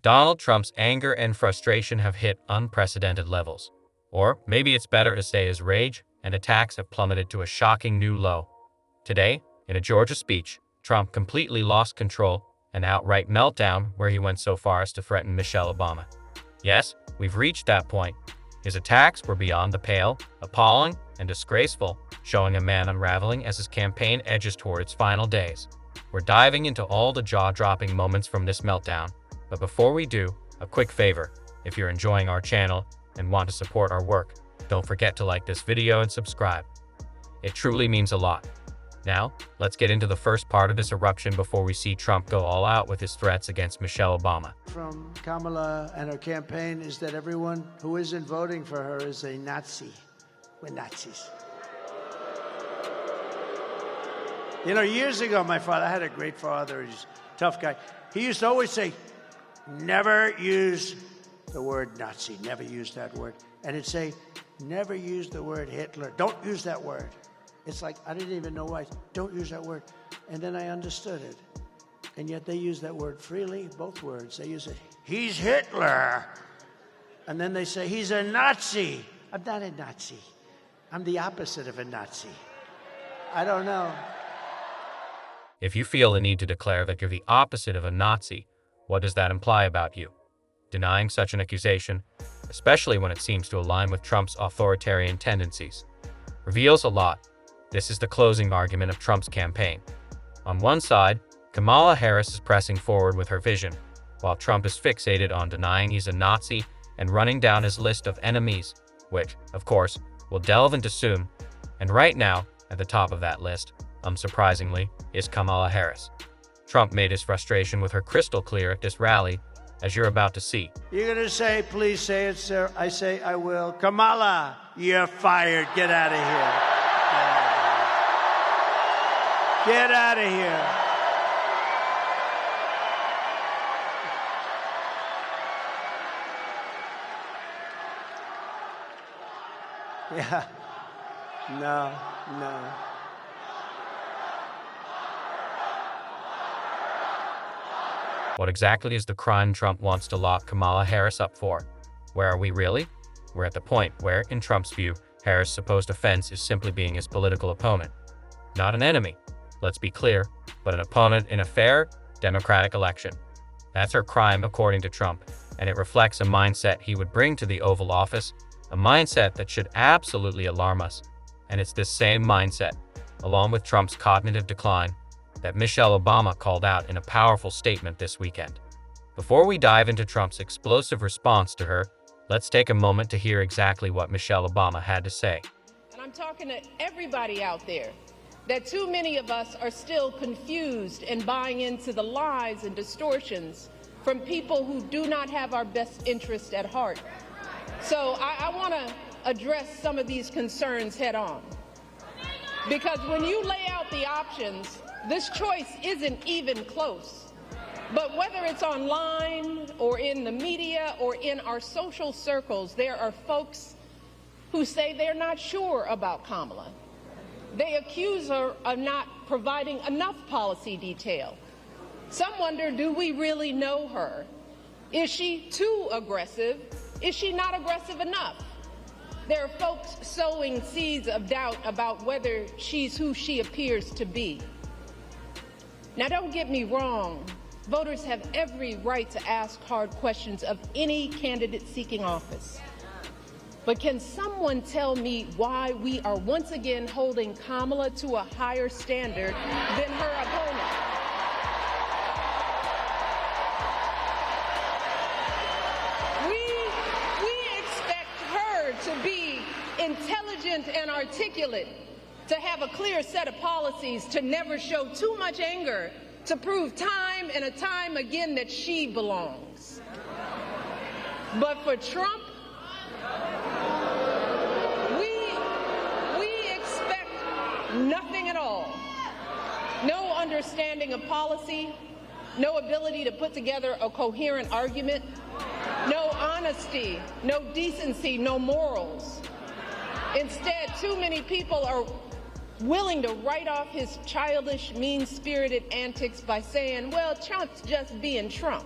Donald Trump's anger and frustration have hit unprecedented levels. Or maybe it's better to say his rage and attacks have plummeted to a shocking new low. Today, in a Georgia speech, Trump completely lost control, an outright meltdown where he went so far as to threaten Michelle Obama. Yes, we've reached that point. His attacks were beyond the pale, appalling, and disgraceful, showing a man unraveling as his campaign edges toward its final days. We're diving into all the jaw-dropping moments from this meltdown, but before we do, a quick favor. If you're enjoying our channel and want to support our work, don't forget to like this video and subscribe. It truly means a lot. Now, let's get into the first part of this eruption before we see Trump go all out with his threats against Michelle Obama. From Kamala and her campaign is that everyone who isn't voting for her is a Nazi. We're Nazis. You know, years ago, my father, I had a great father, he's a tough guy. He used to always say, never use the word Nazi, never use that word. And he'd say, never use the word Hitler, don't use that word. It's like, I didn't even know why, don't use that word. And then I understood it. And yet they use that word freely, both words. They use it, he's Hitler. And then they say, he's a Nazi. I'm not a Nazi. I'm the opposite of a Nazi. I don't know. If you feel the need to declare that you're the opposite of a Nazi, what does that imply about you? Denying such an accusation, especially when it seems to align with Trump's authoritarian tendencies, reveals a lot. This is the closing argument of Trump's campaign. On one side, Kamala Harris is pressing forward with her vision, while Trump is fixated on denying he's a Nazi and running down his list of enemies, which, of course, we'll delve into soon. And right now, at the top of that list, unsurprisingly, is Kamala Harris. Trump made his frustration with her crystal clear at this rally, as you're about to see. You're going to say, please say it, sir. I say, I will. Kamala, you're fired. Get out of here. Get out of here. Yeah. No. What exactly is the crime Trump wants to lock Kamala Harris up for? Where are we really? We're at the point where, in Trump's view, Harris' supposed offense is simply being his political opponent. Not an enemy, let's be clear, but an opponent in a fair, democratic election. That's her crime according to Trump, and it reflects a mindset he would bring to the Oval Office, a mindset that should absolutely alarm us. And it's this same mindset, along with Trump's cognitive decline, that Michelle Obama called out in a powerful statement this weekend. Before we dive into Trump's explosive response to her, let's take a moment to hear exactly what Michelle Obama had to say. And I'm talking to everybody out there, that too many of us are still confused and buying into the lies and distortions from people who do not have our best interest at heart. So I want to address some of these concerns head on. Because when you lay out the options, this choice isn't even close. But whether it's online or in the media or in our social circles, there are folks who say they're not sure about Kamala. They accuse her of not providing enough policy detail. Some wonder, do we really know her? Is she too aggressive? Is she not aggressive enough? There are folks sowing seeds of doubt about whether she's who she appears to be. Now, don't get me wrong. Voters have every right to ask hard questions of any candidate seeking office. But can someone tell me why we are once again holding Kamala to a higher standard than her opponent? We expect her to be intelligent and articulate, to have a clear set of policies, to never show too much anger, to prove time and a time again that she belongs. But for Trump, we expect nothing at all. No understanding of policy, no ability to put together a coherent argument, no honesty, no decency, no morals. Instead, too many people are willing to write off his childish, mean-spirited antics by saying, well, Trump's just being Trump.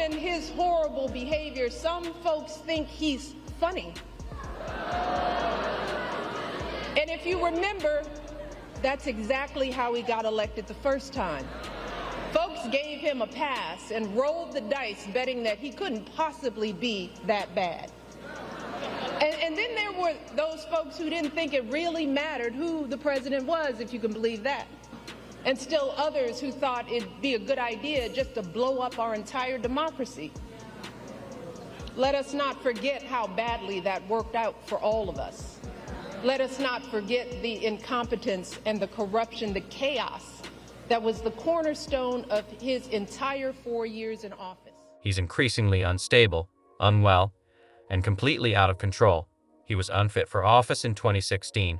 given his horrible behavior, some folks think he's funny. And if you remember, that's exactly how he got elected the first time. Folks gave him a pass and rolled the dice, betting that he couldn't possibly be that bad. And then there were those folks who didn't think it really mattered who the president was, if you can believe that. And still others who thought it'd be a good idea just to blow up our entire democracy. Let us not forget how badly that worked out for all of us. Let us not forget the incompetence and the corruption, the chaos that was the cornerstone of his entire 4 years in office. He's increasingly unstable, unwell, and completely out of control. He was unfit for office in 2016,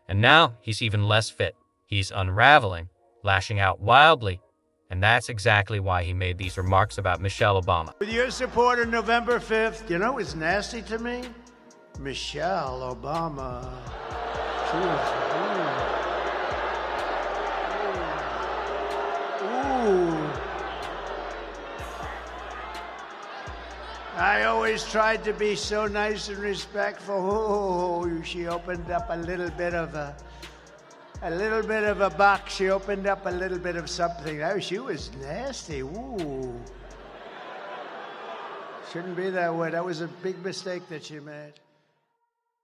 and now he's even less fit. He's unraveling, lashing out wildly, and that's exactly why he made these remarks about Michelle Obama. With your support on November 5th, you know what's nasty to me? Michelle Obama. She was, ooh. I always tried to be so nice and respectful. Oh, she opened up a little bit of a box. She opened up a little bit of something. Oh, she was nasty. Ooh. Shouldn't be that way. That was a big mistake that she made.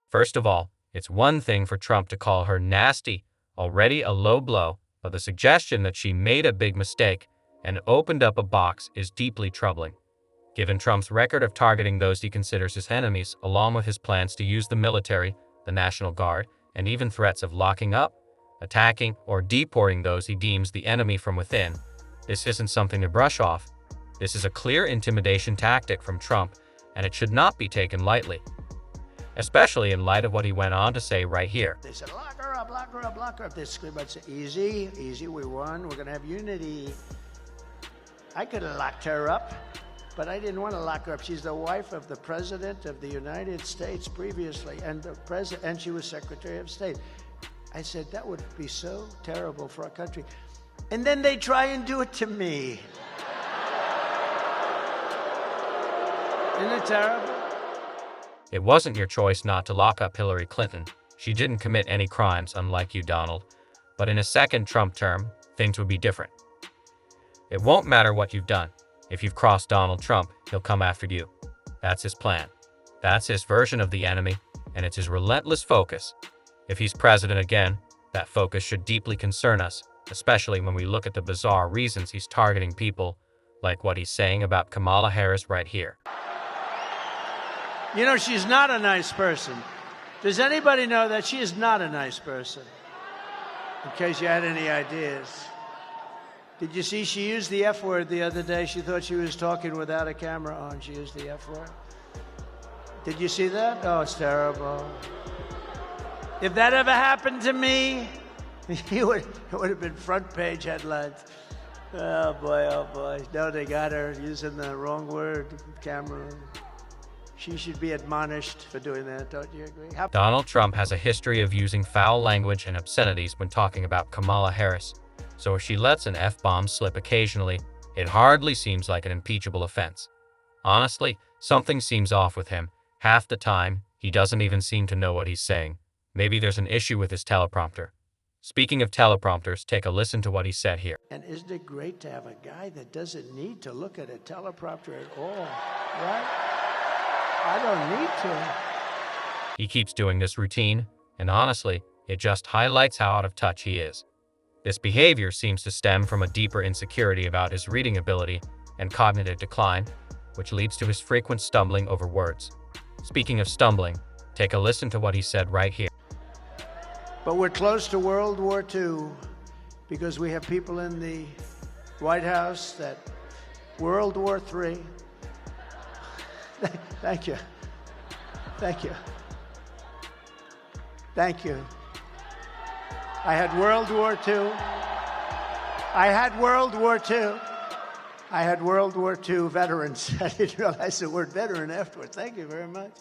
First of all, it's one thing for Trump to call her nasty, already a low blow, but the suggestion that she made a big mistake and opened up a box is deeply troubling. Given Trump's record of targeting those he considers his enemies, along with his plans to use the military, the National Guard, and even threats of locking up, attacking, or deporting those he deems the enemy from within, this isn't something to brush off. This is a clear intimidation tactic from Trump, and it should not be taken lightly, especially in light of what he went on to say right here. They said, lock her up, lock her up, lock her up. They scream out, say, easy, easy, we won. We're going to have unity. I could have locked her up, but I didn't want to lock her up. She's the wife of the President of the United States previously, and she was Secretary of State. I said, that would be so terrible for our country. And then they try and do it to me. Isn't it terrible? It wasn't your choice not to lock up Hillary Clinton. She didn't commit any crimes, unlike you, Donald. But in a second Trump term, things would be different. It won't matter what you've done. If you've crossed Donald Trump, he'll come after you. That's his plan. That's his version of the enemy, and it's his relentless focus. If he's president again, that focus should deeply concern us, especially when we look at the bizarre reasons he's targeting people, like what he's saying about Kamala Harris right here. You know, she's not a nice person. Does anybody know that she is not a nice person? In case you had any ideas. Did you see she used the F word the other day? She thought she was talking without a camera on. She used the F word. Did you see that? Oh, it's terrible. If that ever happened to me, it would have been front page headlines. Oh boy. No, they got her using the wrong word, camera. She should be admonished for doing that, don't you agree? Donald Trump has a history of using foul language and obscenities when talking about Kamala Harris. So if she lets an F-bomb slip occasionally, it hardly seems like an impeachable offense. Honestly, something seems off with him. Half the time, he doesn't even seem to know what he's saying. Maybe there's an issue with his teleprompter. Speaking of teleprompters, take a listen to what he said here. And isn't it great to have a guy that doesn't need to look at a teleprompter at all, right? I don't need to. He keeps doing this routine, and honestly, it just highlights how out of touch he is. This behavior seems to stem from a deeper insecurity about his reading ability and cognitive decline, which leads to his frequent stumbling over words. Speaking of stumbling, take a listen to what he said right here. But we're close to World War II because we have people in the White House that World War III. Thank you. Thank you. Thank you. I had World War II. I had World War II. I had World War II veterans. I didn't realize the word veteran afterwards. Thank you very much.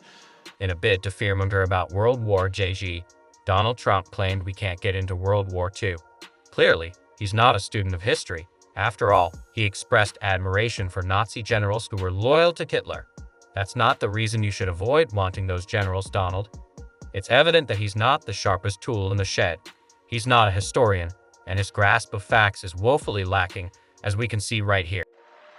In a bid to fearmonger about World War JG, Donald Trump claimed we can't get into World War II. Clearly, he's not a student of history. After all, he expressed admiration for Nazi generals who were loyal to Hitler. That's not the reason you should avoid wanting those generals, Donald. It's evident that he's not the sharpest tool in the shed. He's not a historian, and his grasp of facts is woefully lacking, as we can see right here.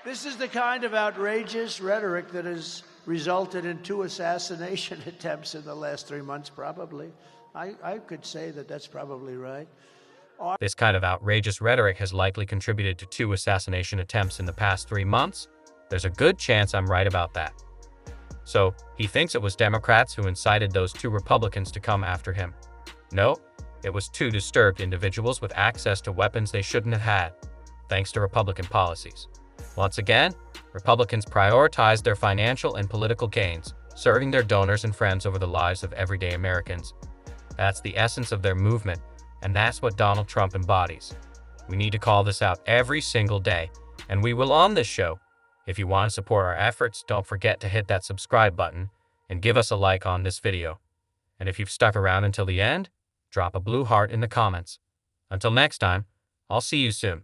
This is the kind of outrageous rhetoric that has resulted in 2 assassination attempts in the last 3 months, probably. I could say that that's probably right. This kind of outrageous rhetoric has likely contributed to 2 assassination attempts in the past 3 months. There's a good chance I'm right about that. So, he thinks it was Democrats who incited those 2 Republicans to come after him. No, it was 2 disturbed individuals with access to weapons they shouldn't have had, thanks to Republican policies. Once again, Republicans prioritized their financial and political gains, serving their donors and friends over the lives of everyday Americans. That's the essence of their movement, and that's what Donald Trump embodies. We need to call this out every single day, and we will on this show. If you want to support our efforts, don't forget to hit that subscribe button and give us a like on this video. And if you've stuck around until the end, drop a blue heart in the comments. Until next time, I'll see you soon.